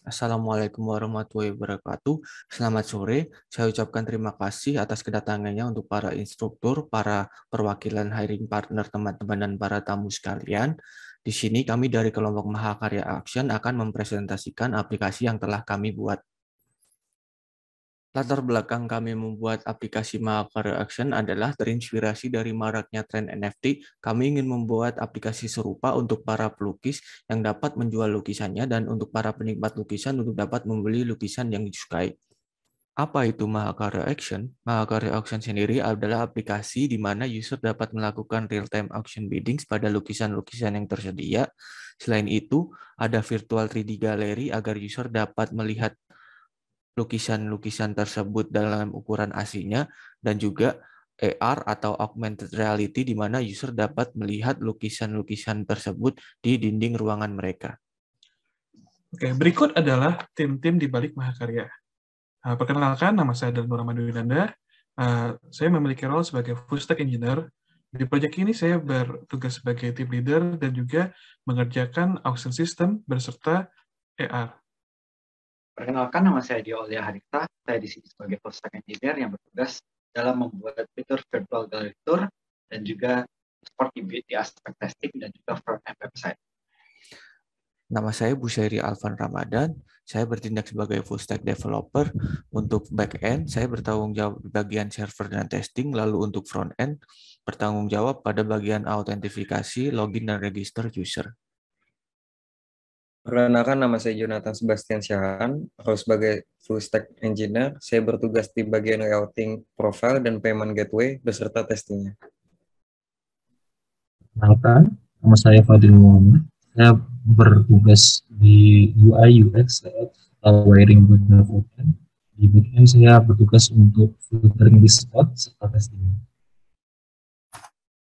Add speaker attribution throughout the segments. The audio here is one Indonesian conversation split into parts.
Speaker 1: Assalamualaikum warahmatullahi wabarakatuh. Selamat sore. Saya ucapkan terima kasih atas kedatangannya untuk para instruktur, para perwakilan hiring partner, teman-teman, dan para tamu sekalian. Di sini kami dari kelompok Mahakarya Action akan mempresentasikan aplikasi yang telah kami buat. Latar belakang kami membuat aplikasi Mahakarya Action adalah terinspirasi dari maraknya tren NFT. Kami ingin membuat aplikasi serupa untuk para pelukis yang dapat menjual lukisannya dan untuk para penikmat lukisan untuk dapat membeli lukisan yang disukai. Apa itu Mahakarya Action? Mahakarya Auction sendiri adalah aplikasi di mana user dapat melakukan real-time auction biddings pada lukisan-lukisan yang tersedia. Selain itu, ada virtual 3D gallery agar user dapat melihat lukisan-lukisan tersebut dalam ukuran aslinya, dan juga AR atau augmented reality di mana user dapat melihat lukisan-lukisan tersebut di dinding ruangan mereka.
Speaker 2: Oke, berikut adalah tim-tim di balik Mahakarya. Perkenalkan, nama saya adalah Nur Rahman Dwinanda. Saya memiliki role sebagai full stack engineer. Di proyek ini saya bertugas sebagai team leader dan juga mengerjakan auction system beserta AR.
Speaker 3: Perkenalkan, nama saya Dio Aulia Harita. Saya di sini sebagai full stack engineer yang bertugas dalam membuat fitur virtual gallery tour dan juga support di aspek testing dan juga front-end website.
Speaker 1: Nama saya Busairi Alvan Ramadan. Saya bertindak sebagai full stack developer. Untuk back-end, saya bertanggung jawab di bagian server dan testing. Lalu untuk front-end, bertanggung jawab pada bagian autentifikasi, login, dan register user.
Speaker 4: Perkenalkan, nama saya Jonathan Sebastian Syahan. Role sebagai full stack engineer, saya bertugas di bagian routing profile dan payment gateway beserta testingnya.
Speaker 5: Perkenalkan, nama saya Fadil Muhammad. Saya bertugas di UI UX atau wiring development. Di backend saya bertugas untuk filtering di spot serta testing.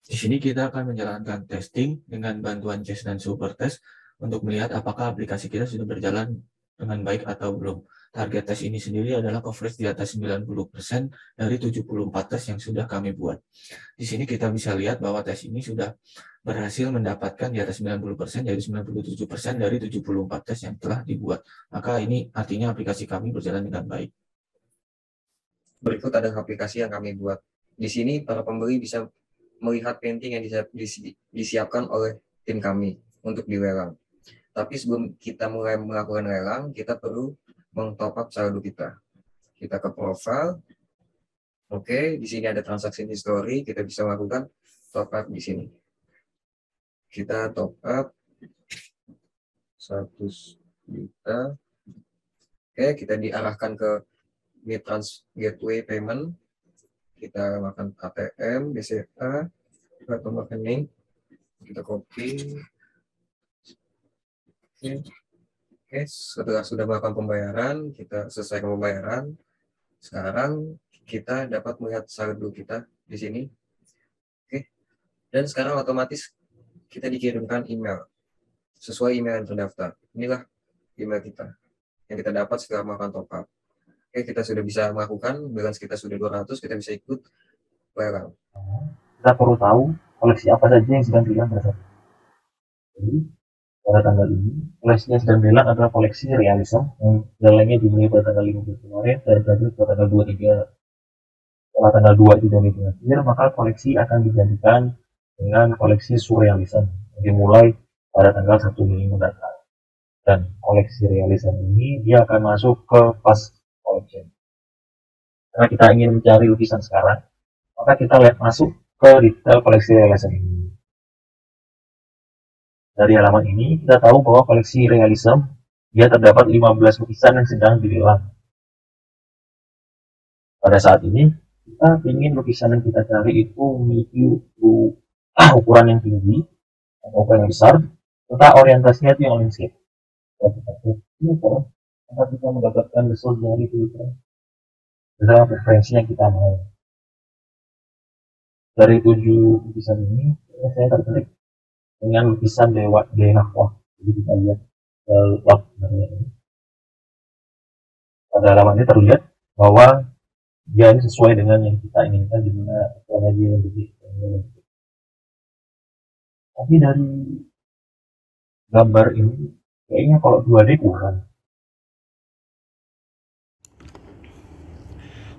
Speaker 1: Di sini kita akan menjalankan testing dengan bantuan Chess dan Supertest untuk melihat apakah aplikasi kita sudah berjalan dengan baik atau belum. Target tes ini sendiri adalah coverage di atas 90% dari 74 tes yang sudah kami buat. Di sini kita bisa lihat bahwa tes ini sudah berhasil mendapatkan di atas 90%, yaitu 97% dari 74 tes yang telah dibuat. Maka ini artinya aplikasi kami berjalan dengan baik.
Speaker 4: Berikut ada aplikasi yang kami buat. Di sini para pembeli bisa melihat painting yang disiapkan oleh tim kami untuk dilelang. Tapi sebelum kita mulai melakukan lelang, kita perlu meng-top up saldo kita. Kita ke profile. Oke, di sini ada transaksi history, kita bisa lakukan top up di sini. Kita top up 100 juta. Oke, kita diarahkan ke Mitrans Gateway Payment. Kita makan ATM, BCA, atau rekening. Kita copy. Oke, setelah sudah melakukan pembayaran, kita selesaikan pembayaran. Sekarang kita dapat melihat saldo kita di sini. Oke. Dan sekarang otomatis kita dikirimkan email sesuai email yang terdaftar. Inilah email kita yang kita dapat setelah melakukan top up. Oke, kita sudah bisa melakukan, balance kita sudah 200, kita bisa ikut lelang.
Speaker 5: Kita perlu tahu koleksi apa saja yang sedang dilelang pada saat ini. Jadi, pada tanggal ini, koleksi yang sedang dilelang adalah koleksi realism yang lelangnya dimulai pada tanggal 15 kemarin dan berakhir pada tanggal 23. Setelah tanggal 2 itu dan berakhir, maka koleksi akan digantikan dengan koleksi surrealism yang dimulai pada tanggal 1 Mei mendatang. Dan koleksi realism ini dia akan masuk ke fast collection. Karena kita ingin mencari lukisan sekarang, maka kita lihat masuk ke detail koleksi realism ini. Dari halaman ini kita tahu bahwa koleksi realism dia terdapat 15 lukisan yang sedang dilelang. Pada saat ini kita ingin lukisan yang kita cari itu memiliki ukuran yang tinggi, ukuran yang besar, serta orientasinya itu yang landscape. Maka kita mendapatkan result dari filter dalam preferensi yang kita mau. Dari 7 lukisan ini, saya tertarik dengan lukisan Dewa Denahwa. Jadi kita lihat log ini. Pada halaman ini terlihat bahwa dia ini sesuai dengan yang kita inginkan, di mana ukurannya dia yang lebih. Tapi dari gambar ini kayaknya kalau 2D kurang.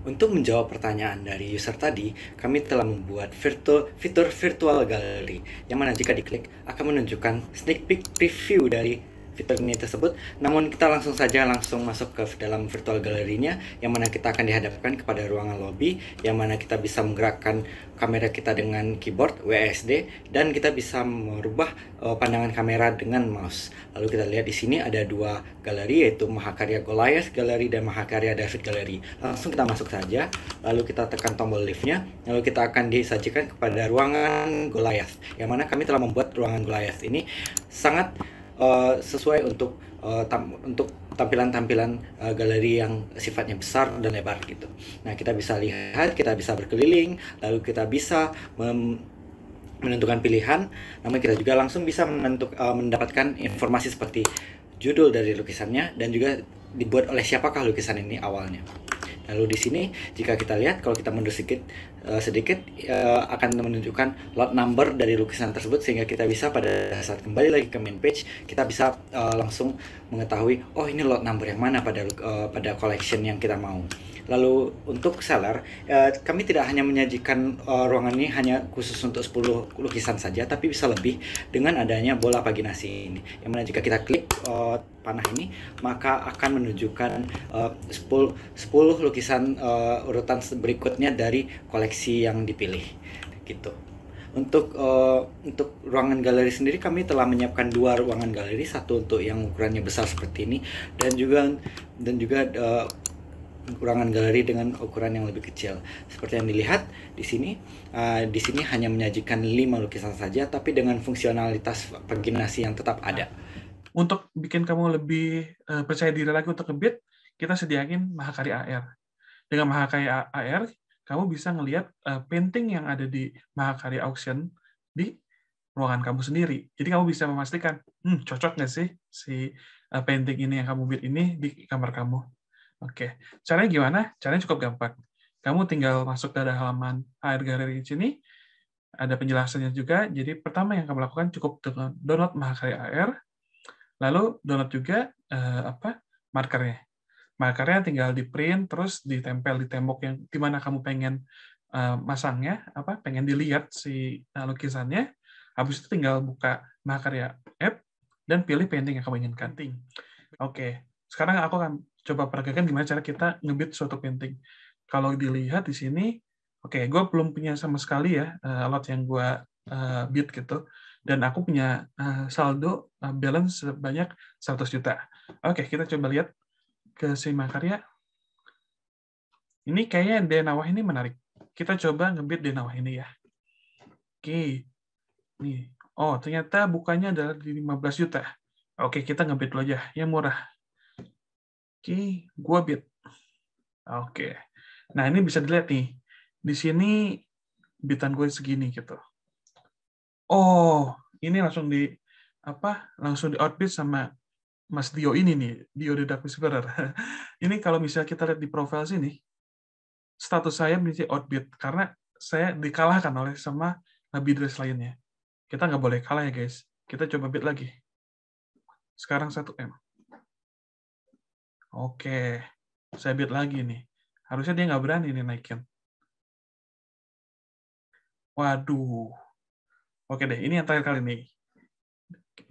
Speaker 6: Untuk menjawab pertanyaan dari user tadi, kami telah membuat fitur Virtual Gallery, yang mana jika diklik akan menunjukkan sneak peek preview dari fitur ini tersebut. Namun kita langsung masuk ke dalam Virtual Gallery-nya, yang mana kita akan dihadapkan kepada ruangan lobby, yang mana kita bisa menggerakkan kamera kita dengan keyboard WASD, dan kita bisa merubah pandangan kamera dengan mouse. Lalu kita lihat di sini ada dua galeri, yaitu Mahakarya Goliath Gallery dan Mahakarya David Gallery. Langsung kita masuk saja, lalu kita tekan tombol lift-nya, lalu kita akan disajikan kepada ruangan Goliath, yang mana kami telah membuat ruangan Goliath ini sangat sesuai untuk tampilan-tampilan galeri yang sifatnya besar dan lebar gitu. Nah, kita bisa lihat, kita bisa berkeliling, lalu kita bisa menentukan pilihan. Namun kita juga langsung bisa mendapatkan informasi seperti judul dari lukisannya dan juga dibuat oleh siapakah lukisan ini awalnya. Lalu di sini jika kita lihat, kalau kita mundur sedikit akan menunjukkan lot number dari lukisan tersebut, sehingga kita bisa pada saat kembali lagi ke main page, kita bisa langsung mengetahui, oh ini lot number yang mana pada collection yang kita mau. Lalu untuk seller, kami tidak hanya menyajikan ruangan ini hanya khusus untuk 10 lukisan saja, tapi bisa lebih dengan adanya bola paginasi ini, yang mana jika kita klik panah ini, maka akan menunjukkan 10 lukisan urutan berikutnya dari koleksi yang dipilih gitu. Untuk ruangan galeri sendiri, kami telah menyiapkan 2 ruangan galeri, satu untuk yang ukurannya besar seperti ini, dan juga ruangan galeri dengan ukuran yang lebih kecil. Seperti yang dilihat di sini hanya menyajikan 5 lukisan saja, tapi dengan fungsionalitas paginasi yang tetap ada.
Speaker 2: Untuk bikin kamu lebih percaya diri lagi untuk ngebid, kita sediain Mahakarya AR. Dengan Mahakarya AR, kamu bisa ngelihat painting yang ada di Mahakarya Auction di ruangan kamu sendiri. Jadi kamu bisa memastikan, cocok nggak sih si painting ini yang kamu bid ini di kamar kamu. Oke, caranya gimana? Caranya cukup gampang. Kamu tinggal masuk ke halaman AR Gallery di sini, ada penjelasannya juga. Jadi pertama yang kamu lakukan cukup dengan download Mahakarya AR, lalu download juga markernya. Markernya tinggal di print, terus ditempel di tembok yang dimana kamu pengen masangnya, pengen dilihat si lukisannya. Habis itu tinggal buka Mahakarya app dan pilih painting yang kamu inginkan. Oke, sekarang aku akan coba peragakan gimana cara kita ngebid suatu painting. Kalau dilihat di sini, oke, gue belum punya sama sekali ya lot yang gue bid gitu, dan aku punya saldo balance sebanyak 100 juta. Oke, kita coba lihat ke si Mahakarya. Ini kayaknya Denawah ini menarik. Kita coba ngebid Denawah ini ya. Oke, nih. Oh, ternyata bukannya adalah di 15 juta. Oke, kita ngebid dulu aja, yang murah. Oke, gua bid. Oke. Nah, ini bisa dilihat nih. Di sini bidan gue segini gitu. Oh, ini langsung di outbid sama Mas Dio ini nih, Dio the Dark Whisperer. Ini kalau misalnya kita lihat di profil sini, status saya menjadi outbid karena saya dikalahkan oleh sama bidders lainnya. Kita nggak boleh kalah ya guys. Kita coba bid lagi. Sekarang 1M. Oke, saya bid lagi nih. Harusnya dia nggak berani nih naikin. Waduh. Oke deh, ini yang terakhir kali nih.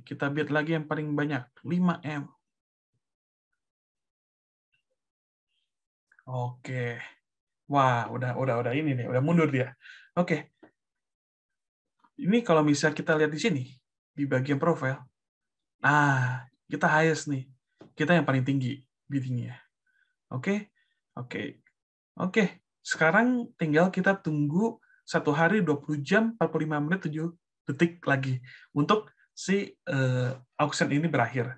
Speaker 2: Kita bid lagi yang paling banyak, 5M. Oke. Wah, udah ini nih, udah mundur dia. Oke. Ini kalau misal kita lihat di sini, di bagian profil, nah, kita highest nih. Kita yang paling tinggi biddingnya. Oke. Sekarang tinggal kita tunggu 1 hari 20 jam 45 menit 7 detik lagi untuk si auction ini berakhir.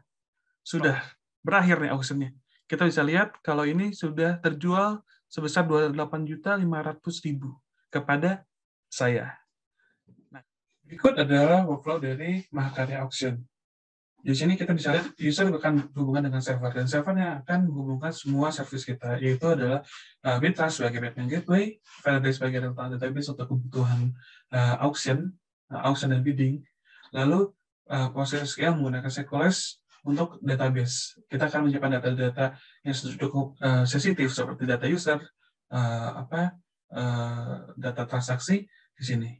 Speaker 2: Sudah berakhir nih auctionnya. Kita bisa lihat kalau ini sudah terjual sebesar 28.500.000 kepada saya. Nah, berikut adalah workflow dari Mahakarya Auction. Di sini kita bisa lihat user akan berhubungan dengan server, dan servernya akan menghubungkan semua service kita, yaitu adalah Bitrust sebagai backend gateway, Faraday sebagai real-time database untuk kebutuhan auction dan bidding, lalu PostgreSQL menggunakan Sequoias untuk database. Kita akan menyimpan data-data yang cukup sensitif seperti data user, data transaksi di sini.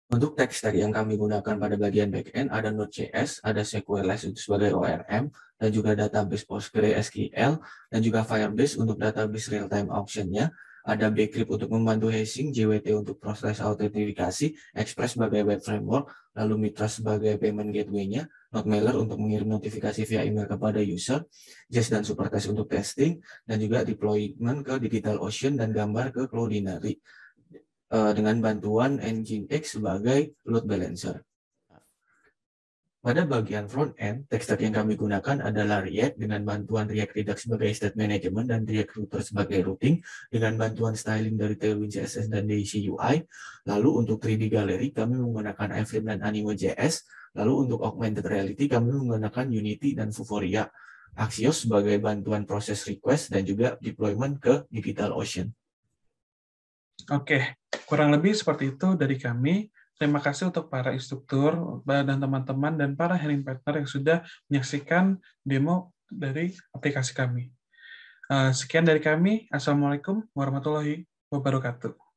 Speaker 1: Untuk tech stack yang kami gunakan pada bagian backend ada Node.js, ada SQLite sebagai ORM, dan juga database PostgreSQL, dan juga Firebase untuk database real-time auction-nya. Ada Bcrypt untuk membantu hashing, JWT untuk proses autentifikasi, Express sebagai web framework, lalu Mitra sebagai payment gateway-nya, NodeMailer untuk mengirim notifikasi via email kepada user, Jest dan Supertest untuk testing, dan juga deployment ke DigitalOcean dan gambar ke Cloudinary dengan bantuan Nginx sebagai load balancer. Pada bagian front-end, tech stack yang kami gunakan adalah React dengan bantuan React Redux sebagai state management dan React Router sebagai routing dengan bantuan styling dari Tailwind CSS dan Daisy UI. Lalu untuk 3D Gallery kami menggunakan iframe dan Animo.js. Lalu untuk augmented reality kami menggunakan Unity dan Vuforia. Axios sebagai bantuan proses request dan juga deployment ke DigitalOcean.
Speaker 2: Oke, kurang lebih seperti itu dari kami. Terima kasih untuk para instruktur dan teman-teman dan para sharing partner yang sudah menyaksikan demo dari aplikasi kami. Sekian dari kami. Assalamualaikum warahmatullahi wabarakatuh.